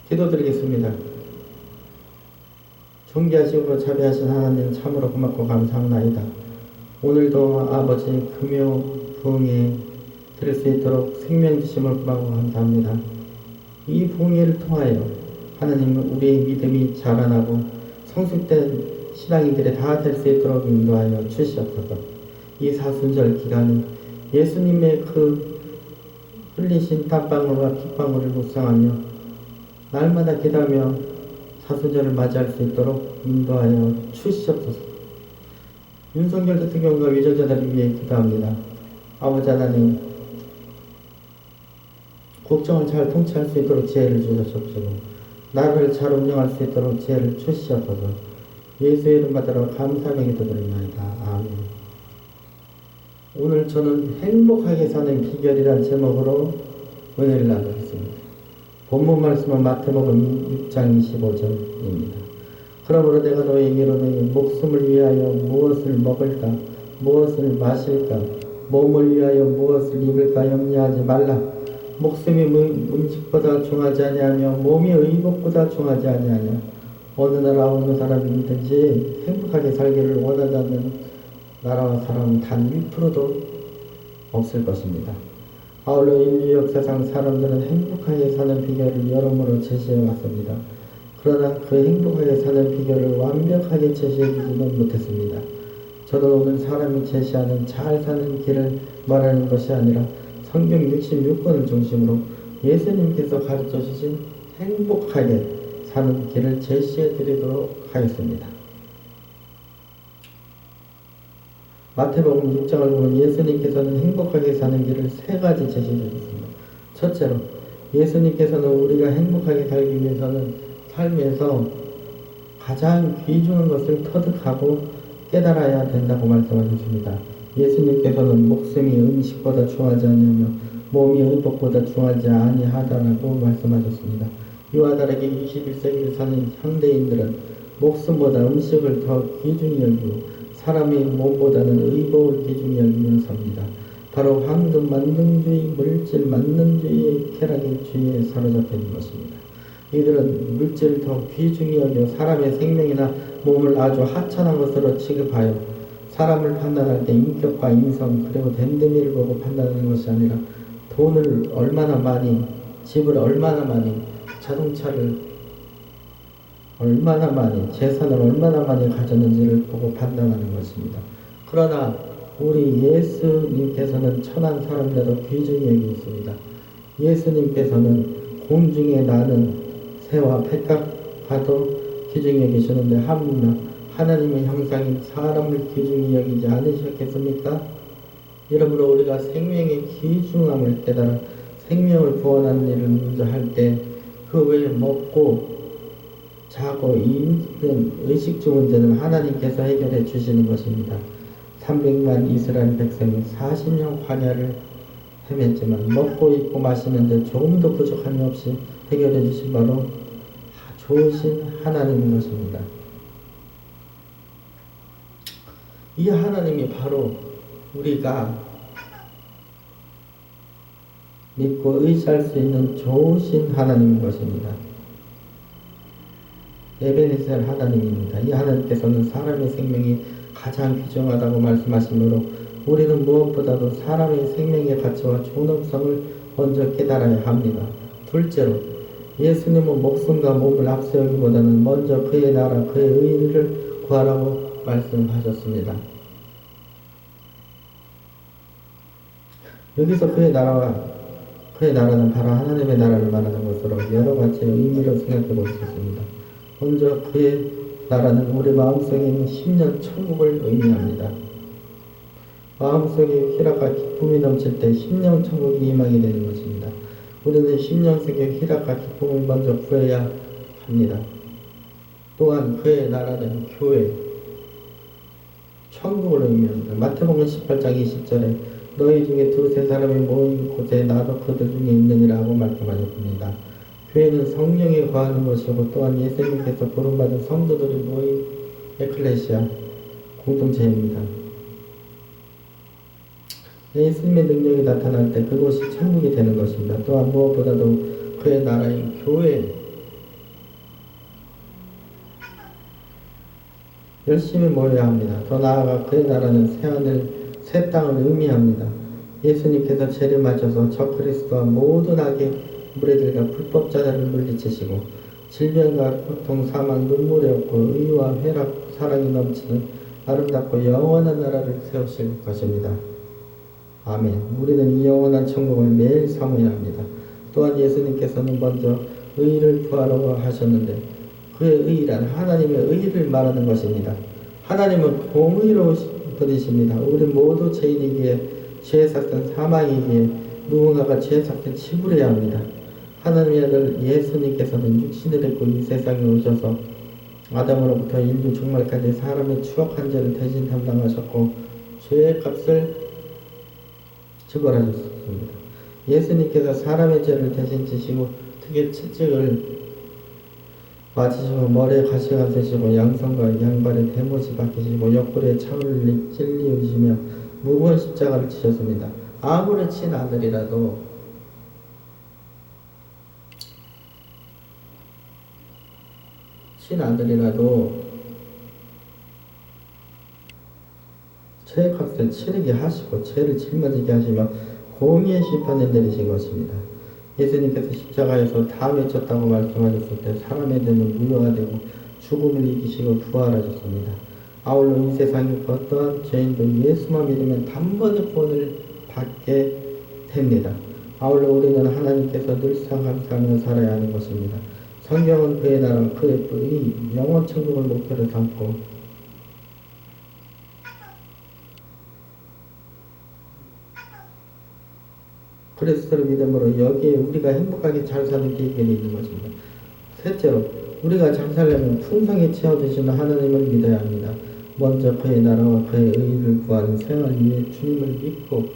기도드리겠습니다. 존귀하시고 자비하신 하나님 참으로 고맙고 감사합나이다. 오늘도 아버지 금요 부흥회 드릴 수 있도록 생명 주심을 구하고 감사합니다. 이 부흥회를 통하여 하나님은 우리의 믿음이 자라나고 성숙된 신앙인들이 다 될 수 있도록 인도하여 주시옵소서. 이 사순절 기간에 예수님의 그 흘리신 땀방울과 핏방울을 묵상하며 날마다 기도하며 사순절을 맞이할 수 있도록 인도하여 주시옵소서. 윤석열 대통령과 위정자들을 위해 기도합니다. 아버지 하나님, 국정을 잘 통치할 수 있도록 지혜를 주시옵소서. 나라를 잘 운영할 수 있도록 지혜를 주시옵소서. 예수의 이름 받들어 감사하며 기도드립니다. 아멘. 오늘 저는 행복하게 사는 비결이란 제목으로 은혜를 나누겠습니다. 본문 말씀은 마태복음 6장 25절입니다. 그러므로 내가 너희에게 이르노니 목숨을 위하여 무엇을 먹을까, 무엇을 마실까, 몸을 위하여 무엇을 입을까 염려하지 말라. 목숨이 음식보다 중하지 아니하며 몸이 의복보다 중하지 아니하냐. 어느 나라 어느 사람이든지 행복하게 살기를 원하지 않는 나라와 사람은 단 1%도 없을 것입니다. 아울러 인류 역사상 사람들은 행복하게 사는 비결을 여러모로 제시해 왔습니다. 그러나 그 행복하게 사는 비결을 완벽하게 제시해 주지는 못했습니다. 저는 오늘 사람이 제시하는 잘 사는 길을 말하는 것이 아니라 성경 66권을 중심으로 예수님께서 가르쳐 주신 행복하게 사는 길을 제시해 드리도록 하겠습니다. 마태복음 6장을 보면 예수님께서는 행복하게 사는 길을 3가지 제시해 주셨습니다. 첫째로, 예수님께서는 우리가 행복하게 살기 위해서는 삶에서 가장 귀중한 것을 터득하고 깨달아야 된다고 말씀하셨습니다. 예수님께서는 목숨이 음식보다 중하지 않으며 몸이 의복보다 중하지 아니하다라고 말씀하셨습니다. 이와 다르게 21세기를 사는 현대인들은 목숨보다 음식을 더 귀중히 여기고 사람의 몸보다는 의복을 귀중히 여기며 삽니다. 바로 황금 만능주의, 물질 만능주의의 쾌락의 주의에 사로잡혀 있는 것입니다. 이들은 물질을 더 귀중히 여겨 사람의 생명이나 몸을 아주 하찮은 것으로 취급하여 사람을 판단할 때 인격과 인성 그리고 됨됨이를 보고 판단하는 것이 아니라 돈을 얼마나 많이, 집을 얼마나 많이, 자동차를 얼마나 많이, 재산을 얼마나 많이 가졌는지를 보고 판단하는 것입니다. 그러나 우리 예수님께서는 천한 사람이라도 귀중히 여기 있습니다. 예수님께서는 공중에 나는 새와 백합과도 귀중히 여기시는데 하나님의 형상인 사람을 귀중히 여기지 않으셨겠습니까? 이러므로 우리가 생명의 귀중함을 깨달아 생명을 구원하는 일을 먼저 할 때 그 외에 먹고 자고 입는 의식주 문제는 하나님께서 해결해 주시는 것입니다. 300만 이스라엘 백성이 40년 광야를 헤맸지만 먹고 입고 마시는데 조금도 부족함이 없이 해결해 주신 바로 좋으신 하나님인 것입니다. 이 하나님이 바로 우리가 믿고 의지할 수 있는 좋으신 하나님인 것입니다. 에베네셀 하나님입니다. 이 하나님께서는 사람의 생명이 가장 귀중하다고 말씀하시므로 우리는 무엇보다도 사람의 생명의 가치와 존엄성을 먼저 깨달아야 합니다. 둘째로, 예수님은 목숨과 몸을 앞세우기보다는 먼저 그의 나라, 그의 의를 구하라고 말씀하셨습니다. 여기서 그의 나라는 바로 하나님의 나라를 말하는 것으로 여러 가지 의미로 생각해 볼 수 있습니다. 먼저 그의 나라는 우리 마음속에 있는 10년 천국을 의미합니다. 마음속에 희락과 기쁨이 넘칠 때 10년 천국이 임하게 되는 것입니다. 우리는 10년 속에 희락과 기쁨을 먼저 구해야 합니다. 또한 그의 나라는 교회, 천국을 의미합니다. 마태복음 18장 20절에 너희 중에 두세 사람이 모인 곳에 나도 그들 중에 있느니라고 말씀하셨습니다. 교회는 성령에 거하는 것이고 또한 예수님께서 부름받은 성도들이 모인 에클레시아 공동체입니다. 예수님의 능력이 나타날 때 그곳이 천국이 되는 것입니다. 또한 무엇보다도 그의 나라인 교회, 열심히 모여야 합니다. 더 나아가 그의 나라는 새하늘, 새 땅을 의미합니다. 예수님께서 재림하셔서 저 그리스도와 모든 악의 무리들과 불법자들을 물리치시고 질병과 고통, 사망, 눈물이 없고 의와 회락, 사랑이 넘치는 아름답고 영원한 나라를 세우실 것입니다. 아멘. 우리는 이 영원한 천국을 매일 삼아야 합니다. 또한 예수님께서는 먼저 의를 구하라고 하셨는데 그의 의란 하나님의 의를 말하는 것입니다. 하나님은 공의로우신 분이십니다. 우리 모두 죄인이기에 죄에 삭은 사망이기에 누군가가 죄에 삭은 치부려야 합니다. 하나님의 아들 예수님께서는 육신을 입고 이 세상에 오셔서 아담으로부터 인류 종말까지 사람의 추악한 죄를 대신 담당하셨고 죄의 값을 지불하셨습니다. 예수님께서 사람의 죄를 대신 지시고 특히 채찍을 맞으시고 머리에 가시가 되시고 양손과 양발에 대못이 박히시고 옆구리에 창을 찔리시며 무거운 십자가를 지셨습니다. 아무리 친아들이라도 죄의 값을 치르게 하시고 죄를 짊어지게 하시며 공의의 심판을 내리신 것입니다. 예수님께서 십자가에서 다 외쳤다고 말씀하셨을 때 사람의 죄는 무효가 되고 죽음을 이기시고 부활하셨습니다. 아울러 이 세상의 어떠한 죄인도 예수만 믿으면 단번에 구원을 받게 됩니다. 아울러 우리는 하나님께서 늘상 감사하며 살아야 하는 것입니다. 성경은 그의 나라, 그의 의, 영원 천국을 목표로 삼고 그리스도를 믿음으로 여기에 우리가 행복하게 잘 사는 계획이 있는 것입니다. 셋째로 우리가 잘 살려면 풍성히 채워주시는 하나님을 믿어야 합니다. 먼저 그의 나라와 그의 의를 구하는 생활 위에 주님을 믿고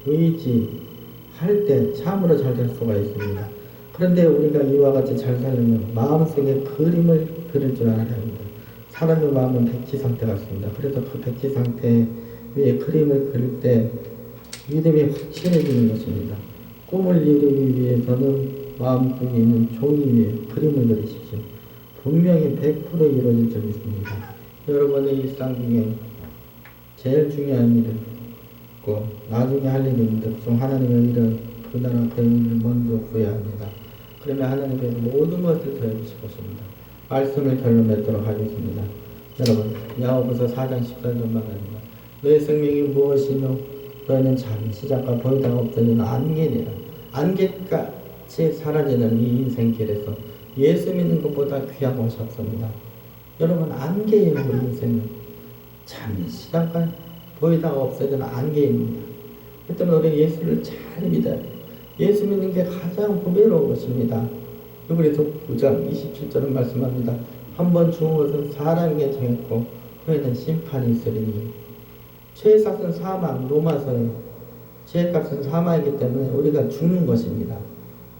의지할 때 참으로 잘 될 수가 있습니다. 그런데 우리가 이와 같이 잘 살려면 마음속에 그림을 그릴 줄 알아야 합니다. 사람의 마음은 백지 상태 같습니다. 그래서 그 백지 상태 위에 그림을 그릴 때 믿음이 확실해지는 것입니다. 꿈을 이루기 위해서는 마음속에 있는 종이 위에 그림을 그리십시오. 분명히 100% 이루어질 줄 믿습니다. 여러분의 일상 중에 제일 중요한 일은 있고 나중에 할 일이 있는데 그중 하나님의 일은 그 나라 그 일을 먼저 구해야 합니다. 그러면 하나님께서 모든 것을 더해주실 것입니다. 말씀을 결론 맺도록 하겠습니다. 여러분 야고보서 4장 14절 말합니다. 너의 생명이 무엇이뇨? 너희는 참 시작과 보이다가 없어지는 안개니라. 안개같이 사라지는 이 인생길에서 예수 믿는 것보다 귀한 것이 없습니다. 여러분 안개예요. 우리 인생은 참 시작과 보이다가 없어지는 안개입니다. 그때는 우리 예수를 잘 믿어야 돼요. 예수 믿는 게 가장 후배로운 것입니다. 그래서 9장 27절은 말씀합니다. 한번 죽은 것은 사람에게 정했고 후에는 심판이 있으리니 죄의 값은 사망, 로마서에 죄의 값은 사망이기 때문에 우리가 죽는 것입니다.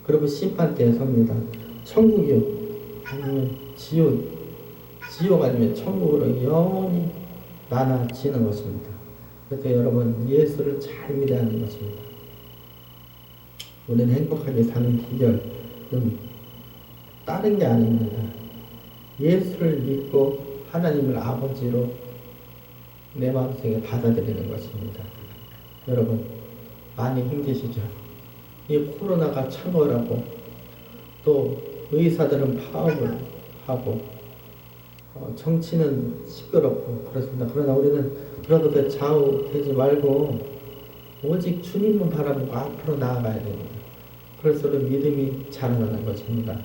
그리고 심판 때에 섭니다. 천국이요 아니면 지옥 아니면 천국으로 영원히 나눠지는 것입니다. 그래서 여러분 예수를 잘 믿어야 하는 것입니다. 우리는 행복하게 사는 비결은 다른 게 아닙니다. 예수를 믿고 하나님을 아버지로 내 마음속에 받아들이는 것입니다. 여러분 많이 힘드시죠? 이 코로나가 창궐하고 또 의사들은 파업을 하고 정치는 시끄럽고 그렇습니다. 그러나 우리는 그러고도 좌우되지 말고 오직 주님만 바라보고 앞으로 나아가야 됩니다. 그럴수록 믿음이 자라나는 것입니다.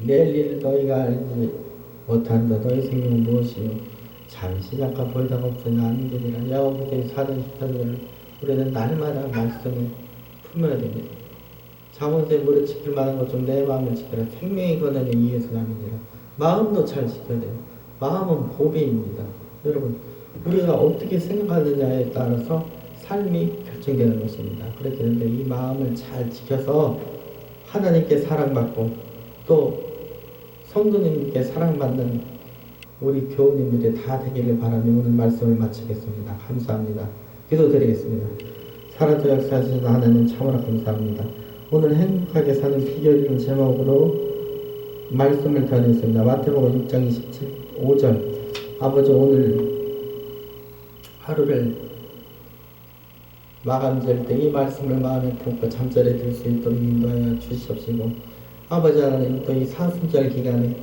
내일 일 너희가 알지 못한다. 너희 생명은 무엇이요? 참 시작과 보이다가 없으나 안개니라. 야고보서 4장 14절을 우리는 날마다 말씀에 품어야 됩니다. 자문서에 무릇 지킬 만한 것 중 내 마음을 지켜라. 생명의 권한이 이에서 남이니라. 마음도 잘 지켜야 돼요. 마음은 보배입니다. 여러분 우리가 어떻게 생각하느냐에 따라서 삶이 결정되는 것입니다. 그렇기 때문에 이 마음을 잘 지켜서 하나님께 사랑받고 또 성도님께 사랑받는 우리 교우님들이 다 되기를 바라며 오늘 말씀을 마치겠습니다. 감사합니다. 기도드리겠습니다. 살아도 역사하시는 하나님 참으로 감사합니다. 오늘 행복하게 사는 비결이라는 제목으로 말씀을 전했습니다. 마태복음 6장 27, 5절. 아버지, 오늘 하루를 마감 지을 때 이 말씀을 마음에 품고 잠자리에 들 수 있도록 인도하여 주시옵시고, 아버지 하나님, 또 이 사순절 기간에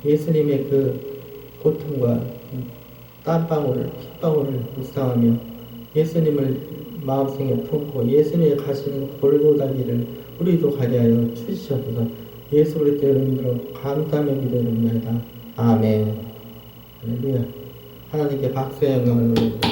예수님의 그 고통과 땀방울을, 핏방울을 묵상하며 예수님을 마음속에 품고 예수님이 가시는 골고다 길을 우리도 가게 하여 주시옵소서. 예수 그리스도의 이름으로 감사하며 기도드립니다. 아멘. 할렐루야. 하나님께 박수의 영광을 올려드립니다.